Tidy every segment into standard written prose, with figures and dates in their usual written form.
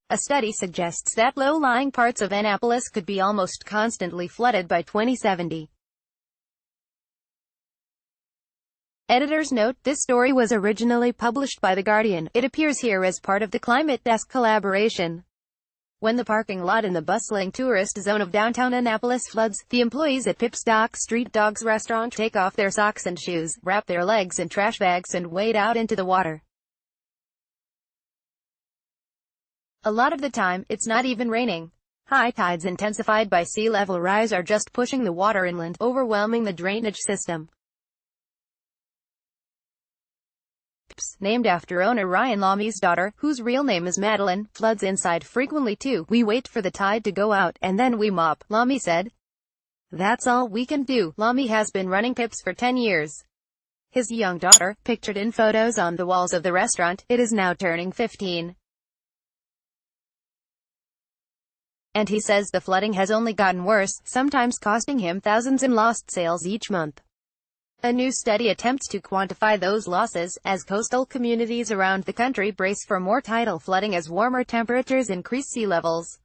A study suggests that low-lying parts of Annapolis could be almost constantly flooded by 2070. Editor's note: this story was originally published by The Guardian. It appears here as part of the Climate Desk collaboration. When the parking lot in the bustling tourist zone of downtown Annapolis floods, the employees at Pip's Dock Street Dogs restaurant take off their socks and shoes, wrap their legs in trash bags and wade out into the water. A lot of the time, it's not even raining. High tides intensified by sea level rise are just pushing the water inland, overwhelming the drainage system. Pips, named after owner Ryan Lamy's daughter, whose real name is Madeline, floods inside frequently too. We wait for the tide to go out, and then we mop, Lamy said. That's all we can do. Lamy has been running Pips for 10 years. His young daughter, pictured in photos on the walls of the restaurant, is now turning 15. And he says the flooding has only gotten worse, sometimes costing him thousands in lost sales each month. A new study attempts to quantify those losses, as coastal communities around the country brace for more tidal flooding as warmer temperatures increase sea levels.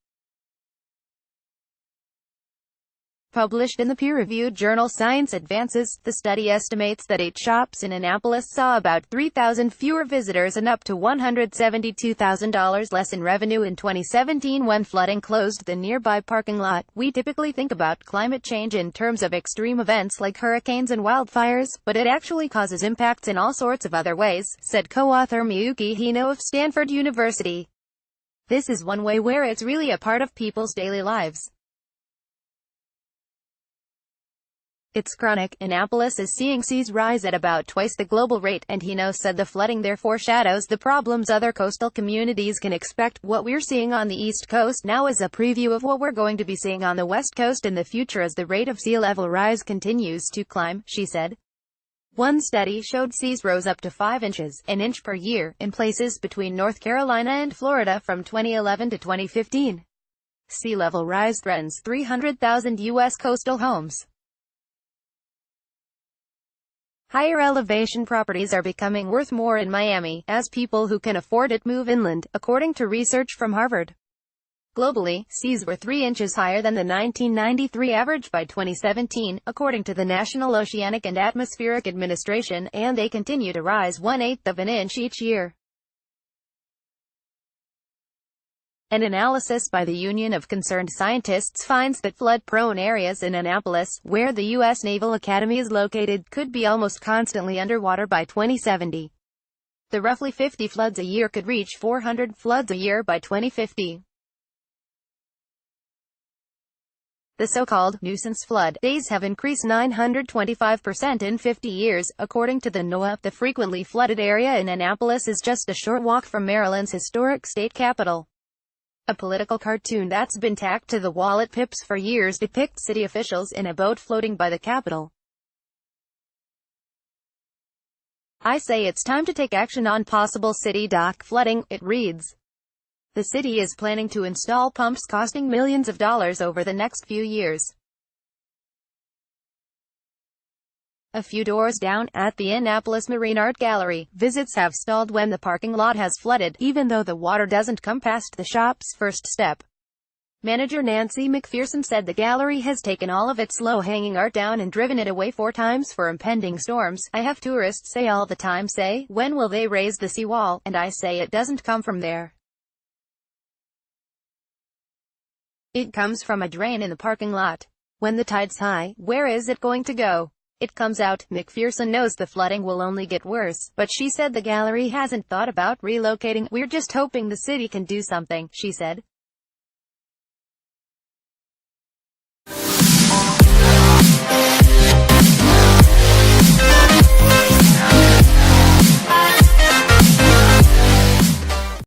Published in the peer-reviewed journal Science Advances, the study estimates that 8 shops in Annapolis saw about 3,000 fewer visitors and up to $172,000 less in revenue in 2017 when flooding closed the nearby parking lot. We typically think about climate change in terms of extreme events like hurricanes and wildfires, but it actually causes impacts in all sorts of other ways, said co-author Miyuki Hino of Stanford University. This is one way where it's really a part of people's daily lives. It's chronic. Annapolis is seeing seas rise at about twice the global rate, and Hino said the flooding there foreshadows the problems other coastal communities can expect. What we're seeing on the East Coast now is a preview of what we're going to be seeing on the West Coast in the future as the rate of sea level rise continues to climb, she said. One study showed seas rose up to 5 inches, an inch per year, in places between North Carolina and Florida from 2011 to 2015. Sea level rise threatens 300,000 U.S. coastal homes. Higher elevation properties are becoming worth more in Miami, as people who can afford it move inland, according to research from Harvard. Globally, seas were 3 inches higher than the 1993 average by 2017, according to the National Oceanic and Atmospheric Administration, and they continue to rise 1/8 of an inch each year. An analysis by the Union of Concerned Scientists finds that flood-prone areas in Annapolis, where the U.S. Naval Academy is located, could be almost constantly underwater by 2070. The roughly 50 floods a year could reach 400 floods a year by 2050. The so-called nuisance flood days have increased 925% in 50 years, according to the NOAA. The frequently flooded area in Annapolis is just a short walk from Maryland's historic state capital. A political cartoon that's been tacked to the wall at Pips for years depicts city officials in a boat floating by the Capitol. I say it's time to take action on possible city dock flooding, it reads. The city is planning to install pumps costing millions of dollars over the next few years. A few doors down, at the Annapolis Marine Art Gallery, visits have stalled when the parking lot has flooded, even though the water doesn't come past the shop's first step. Manager Nancy McPherson said the gallery has taken all of its low-hanging art down and driven it away 4 times for impending storms. I have tourists say all the time, when will they raise the seawall? And I say it doesn't come from there. It comes from a drain in the parking lot. When the tide's high, where is it going to go? It comes out. McPherson knows the flooding will only get worse, but she said the gallery hasn't thought about relocating. We're just hoping the city can do something, she said.